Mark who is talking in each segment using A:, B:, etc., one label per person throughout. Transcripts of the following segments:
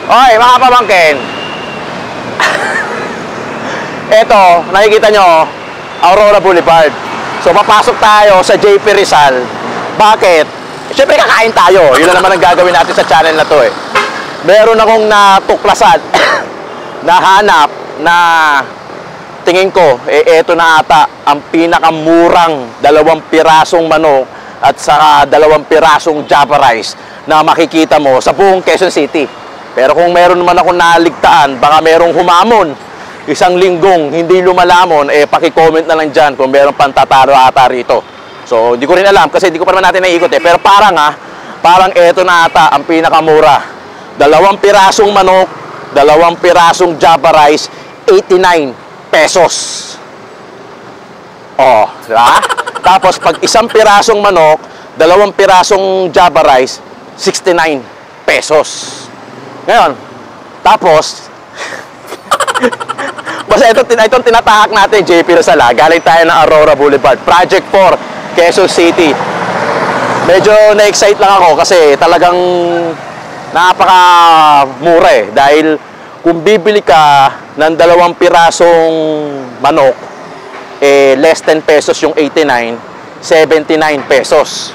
A: Okay, mga pamangkin. Ito, nakikita nyo, Aurora Boulevard. So, papasok tayo sa JP Rizal. Bakit? Siyempre, kakain tayo. Yun na naman ang gagawin natin sa channel na to eh. Meron akong natuklasan, nahanap na tingin ko, eto na ata ang pinakamurang 2 pirasong manok at saka 2 pirasong Java rice na makikita mo sa buong Quezon City. Pero kung meron naman akong naligtaan, baka merong humamon, isang linggong hindi lumalamon, paki-comment na lang dyan kung meron pang tataro ata rito. So, hindi ko rin alam kasi hindi ko pa naman natin naiikot eh. Pero parang eto na ata ang pinakamura. 2 pirasong manok, 2 pirasong Java rice, 89 pesos. Oh, diba? Tapos pag 1 pirasong manok, 2 pirasong Java rice, 69 pesos. Ngayon, tapos basta itong tinatahak natin, JP Rizal, galing tayo ng Aurora Boulevard, Project 4, Quezon City. Medyo na-excite lang ako kasi talagang napakamura eh. Dahil kung bibili ka ng 2 pirasong manok, less 10 pesos yung 89, 79 pesos.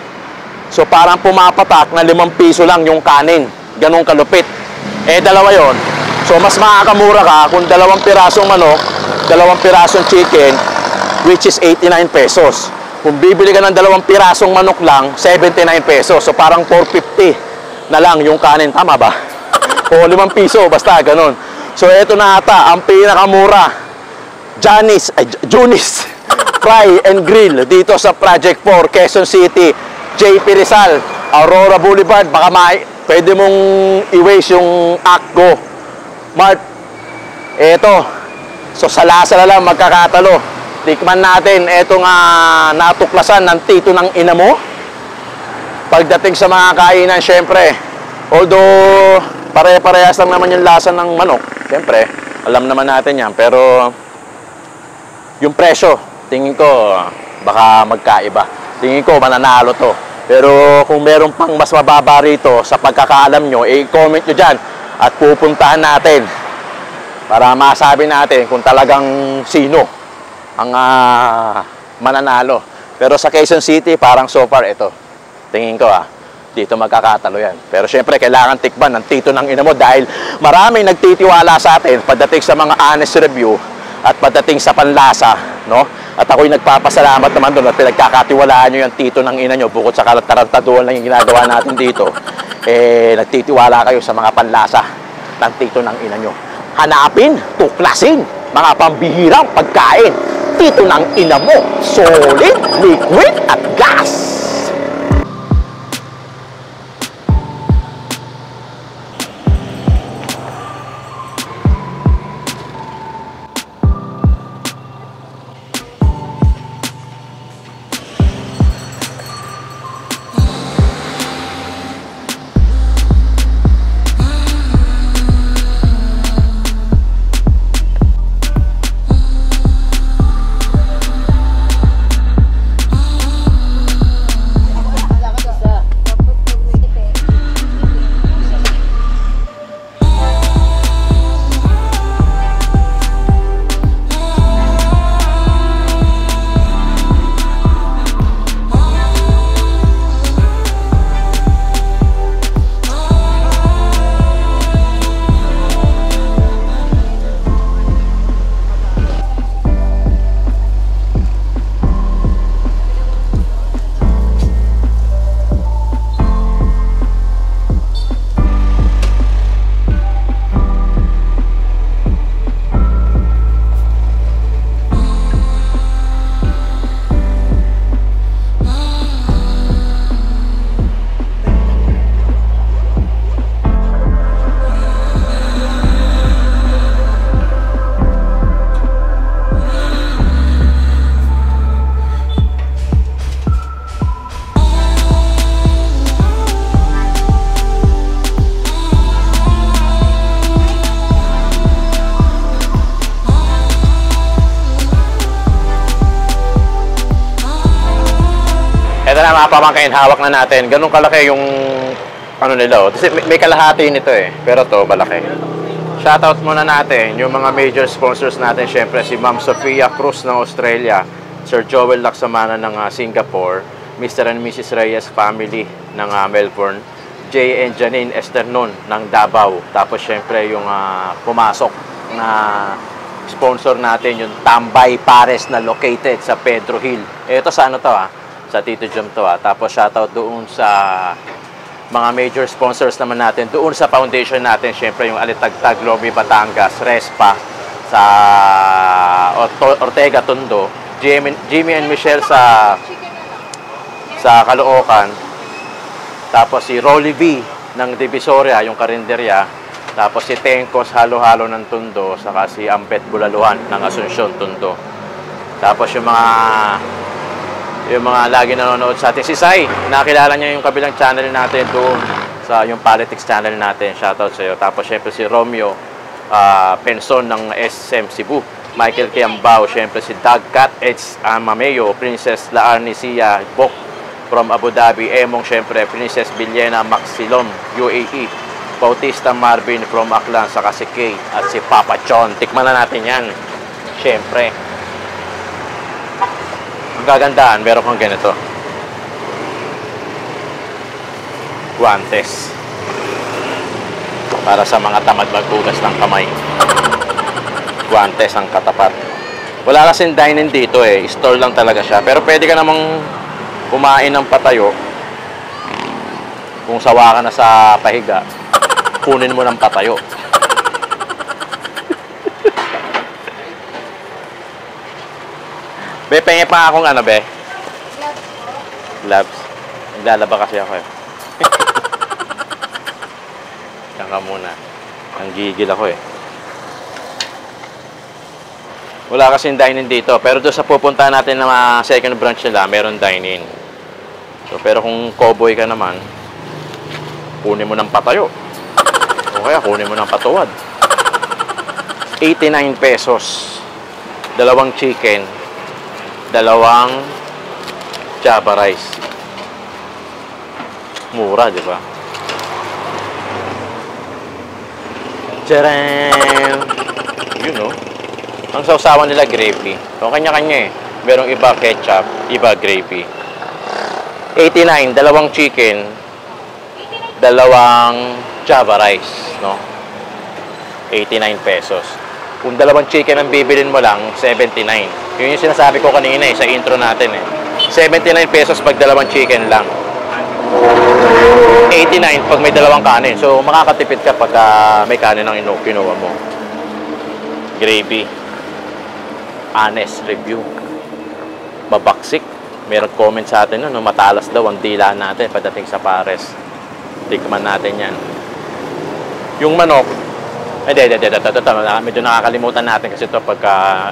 A: So parang pumapatak na 5 piso lang yung kanin. Ganong kalupit. Dalawa yon. So mas makakamura ka kung 2 pirasong manok, 2 pirasong chicken, which is 89 pesos. Kung bibili ka ng 2 pirasong manok lang, 79 pesos. So parang 450 na lang yung kanin. Tama ba? O 5 piso, basta ganon. So eto na ata ang pinakamura. Junis Fry and Grill dito sa Project 4, Quezon City, JP Rizal, Aurora Boulevard. Baka pwede mong i-waste yung Akgo Mart. Eto. So sala-sala lang magkakatalo. Tikman natin etong natuklasan ng tito ng ina mo. Pagdating sa mga kainan, syempre, although pare-parehas lang naman yung lasa ng manok, syempre, alam naman natin yan. Pero yung presyo, tingin ko baka magkaiba. Tingin ko mananalo to. Pero kung meron pang mas mababa rito sa pagkakaalam nyo, i-comment nyo dyan at pupuntahan natin para masabi natin kung talagang sino ang mananalo. Pero sa Quezon City, parang so far ito. Tingin ko dito magkakatalo yan. Pero syempre, kailangan tikman ng tito ng ina mo dahil maraming nagtitiwala sa atin pagdating sa mga honest review at pagdating sa panlasa, no? At ako'y nagpapasalamat naman doon at pinagkakatiwalaan nyo yung tito ng ina nyo bukod sa tarantaduhan lang yung ginagawa natin dito. Nagtitiwala kayo sa mga panlasa ng tito ng ina nyo. Hanapin, tuklasin, mga pambihirang pagkain. Tito ng ina mo, solid, liquid at gas. Ito na mga pamangkin, hawak na natin. Ganun kalaki yung ano nila, oh. Kasi may kalahati nito eh. Pero to, malaki. Shoutout muna natin yung mga major sponsors natin. Siyempre, si Ma'am Sofia Cruz ng Australia, Sir Joel Laksamana ng Singapore, Mr. and Mrs. Reyes family ng Melbourne, Jay and Janine Esternon ng Davao. Tapos, siyempre, yung pumasok na sponsor natin, yung Tambay Pares na located sa Pedro Hill. Ito sa ano to sa Tito Jom to Tapos shoutout doon sa mga major sponsors naman natin. Doon sa foundation natin, syempre yung Alitagtag, Lomi, Batangas, Respa sa Ortega, Tondo, Jimmy and Michelle sa Caloocan. Tapos si Rolly V ng Divisoria, yung karinderya. Tapos si Tenkos Halo-Halo ng Tondo, saka si Ampet Bulaluhan ng Asuncion, Tondo. Tapos yung mga lagi nanonood sa atin. Si Sai, nakilala niya yung kabilang channel natin doon sa yung politics channel natin. Shoutout sa iyo. Tapos syempre si Romeo Penson ng SM Cebu. Michael Kiambao, syempre si Dagcat H. Mameo, Princess Laarnisia Bok from Abu Dhabi. Emong syempre Princess Villena Maxilon, UAE. Bautista Marvin from Aklan, saka si Kay at si Papa John. Tikman na natin yan. Syempre. Ang gagandaan, meron kang ganito. Guantes. Para sa mga tamad maghugas ng kamay. Guantes ang katapat. Wala kasing dine-in dito eh. Store lang talaga siya. Pero pwede ka namang kumain ng patayo. Kung sawa ka na sa pahiga, kunin mo ng patayo. Be, pengi pa akong ano, be? Labs. Naglalaba kasi ako eh. Saka muna. Ang gigil ako eh. Wala kasing dine-in dito. Pero doon sa pupunta natin na second branch nila, meron dine-in. So, pero kung cowboy ka naman, kunin mo ng patayo. O kaya kunin mo ng patuwad. 89 pesos. Dalawang chicken. Dalawang Java rice. Mura, di ba? Tcharam! You know. Ang sausawan nila gravy. So, kanya-kanya eh. Merong iba ketchup, iba gravy. 89, dalawang chicken, dalawang Java rice, no? 89 pesos. Kung dalawang chicken ang bibilin mo lang, 79. Yun yung sinasabi ko kanina eh, sa intro natin eh. 79 pesos pag dalawang chicken lang. 89 pag may dalawang kanin. So, makakatipid ka pag may kanin ang kinuha mo. Gravy. Honest review. Babaksik. Meron comment sa atin no, matalas daw ang dila natin pagdating sa pares. Tikman natin yan. Yung manok, medyo nakakalimutan natin kasi ito pagka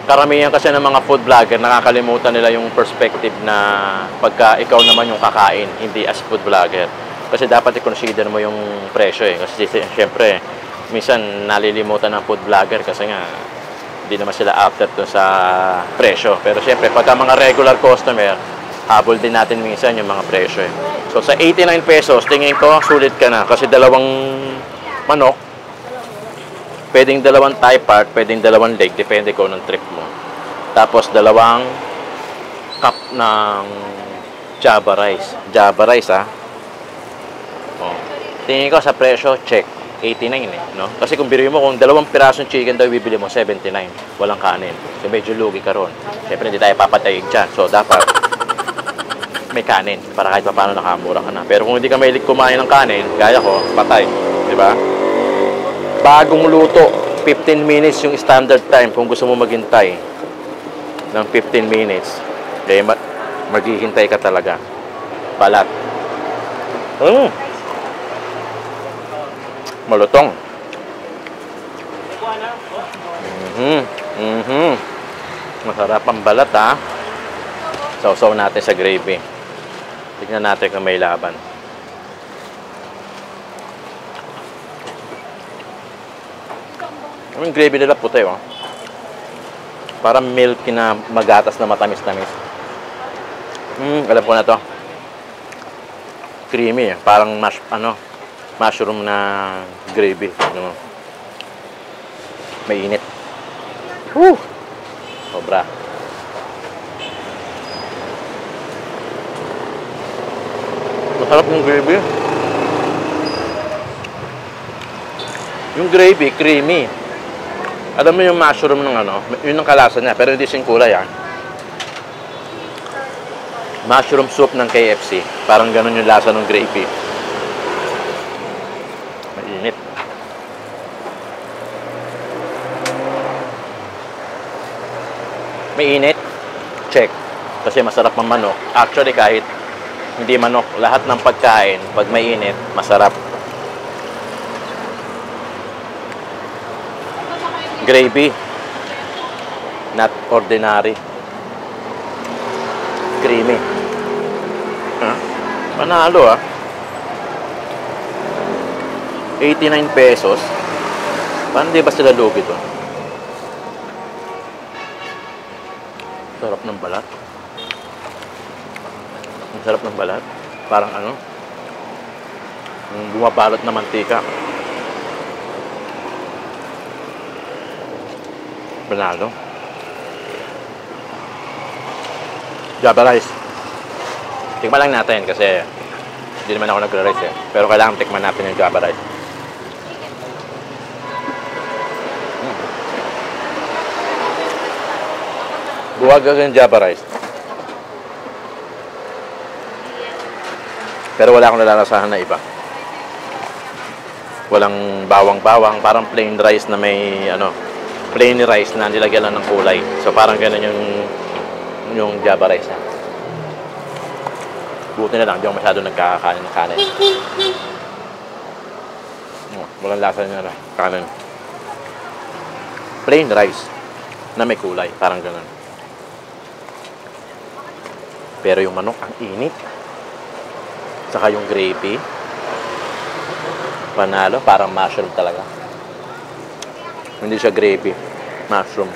A: karamihan kasi ng mga food vlogger, nakakalimutan nila yung perspective na pagka ikaw naman yung kakain, hindi as food vlogger. Kasi dapat i-consider mo yung presyo eh. Kasi syempre, minsan nalilimutan ng food vlogger kasi nga hindi naman sila after to sa presyo. Pero syempre, pagka mga regular customer, habol din natin minsan yung mga presyo eh. So sa 89 pesos, tingin ko sulit ka na kasi dalawang manok, pwedeng dalawang thigh part, pwedeng dalawang leg, depende ko ng trip mo. Tapos dalawang cup ng Java rice. Java rice Oh. Tingin ko sa presyo, check. 89 eh, no? Kasi kung biruin mo, kung dalawang pirasong chicken daw bibili mo, 79. Walang kanin. So medyo lugi ka ron. Siyempre hindi tayo papatayig dyan. So dapat may kanin para kahit paano nakamura ka na. Pero kung hindi ka mahilig kumain ng kanin, gaya ko, patay. Diba? Bagong luto, 15 minutes yung standard time kung gusto mo maghintay ng 15 minutes. Eh, maghihintay ka talaga. Balat. Malutong. Masarap ang balat Sausaw natin sa gravy. Tignan natin kung may laban. Yung gravy nila puti parang milky na magatas na matamis-tamis. Alam ko na to. creamy eh. Parang mushroom na gravy. Ano? Mainit. Woo! Sobra. Masarap yung gravy. Yung gravy, creamy. Alam mo yung mushroom ng yun ang kalasa niya, pero hindi siyang kulay Mushroom soup ng KFC. Parang ganun yung lasa ng gravy. Mainit. Mainit? Check. Kasi masarap ang manok. Actually, kahit hindi manok, lahat ng pagkain, pag mainit, masarap. Gravy. Not ordinary. Creamy. Panalo 89 pesos. Paano di ba sila lugi to? Sarap ng balat. Ang sarap ng balat. Parang bumabalot na mantika. Panalo. Java rice. Tikman lang natin kasi hindi naman ako nagre-rice Pero kailangan tikman natin yung Java rice. Buwag yung Java rice. Pero wala akong nalalasahan na iba. Walang bawang-bawang. Parang plain rice na may plain rice na nilagyan lang ng kulay. So parang ganun yung Java rice na. Buti na lang, hindi ako masyado nagkakanin ng kanin. Walang lasa niya na kanin. Plain rice na may kulay, parang ganun. Pero yung manok, ang init. Saka yung gravy. Panalo, parang mushroom talaga. Hindi siya gravy. Mushroom.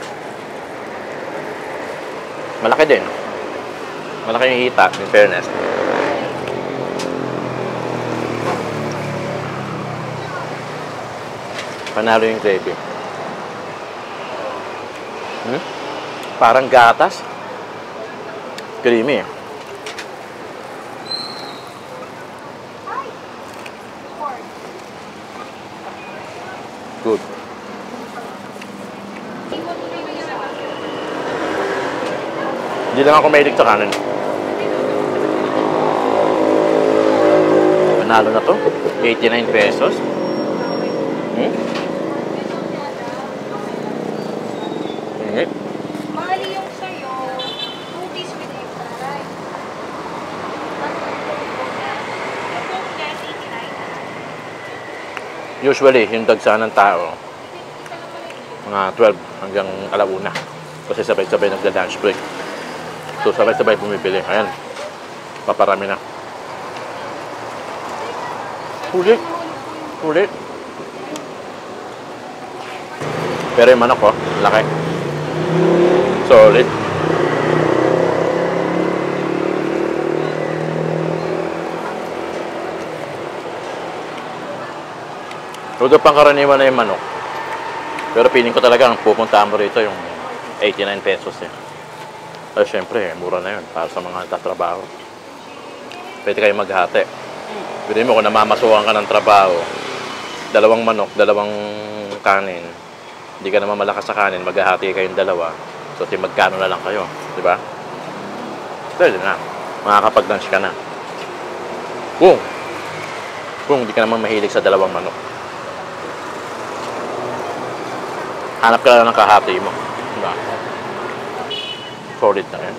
A: Malaki din. Malaki yung hita, in fairness. Panalo yung gravy. Parang gatas. Creamy. Good. Hindi lang ako mahilig sa kanin. Panalo na to. 89 pesos. Init.
B: Mali yung sa'yo. 2 days with you.
A: Usually, yung dagsahan ng tao, mga 12 hanggang alauna. Kasi sabay-sabay nagda-lunch break. So, sabay-sabay bumibili. Ayan. Paparami na. Ulit. Ulit. Pero yung manok, laki. Solid. Huwag pangkaraniwan na yung manok. Pero feeling ko talaga ang pupuntaan mo rito yung 89 pesos Ay, syempre, mura na yun para sa mga tatrabaho. Pwede kayo maghati. Pwede mo kung namamasukan ka ng trabaho, 2 manok, 2 kanin. Hindi ka naman malakas sa kanin, maghahati kayong 2. So, magkano na lang kayo. Di ba? Pwede na. Makakapag-lunch ka na. Kung hindi ka naman mahilig sa 2 manok. Hanap ka lang ng kahati mo. Diba? Solid na yan.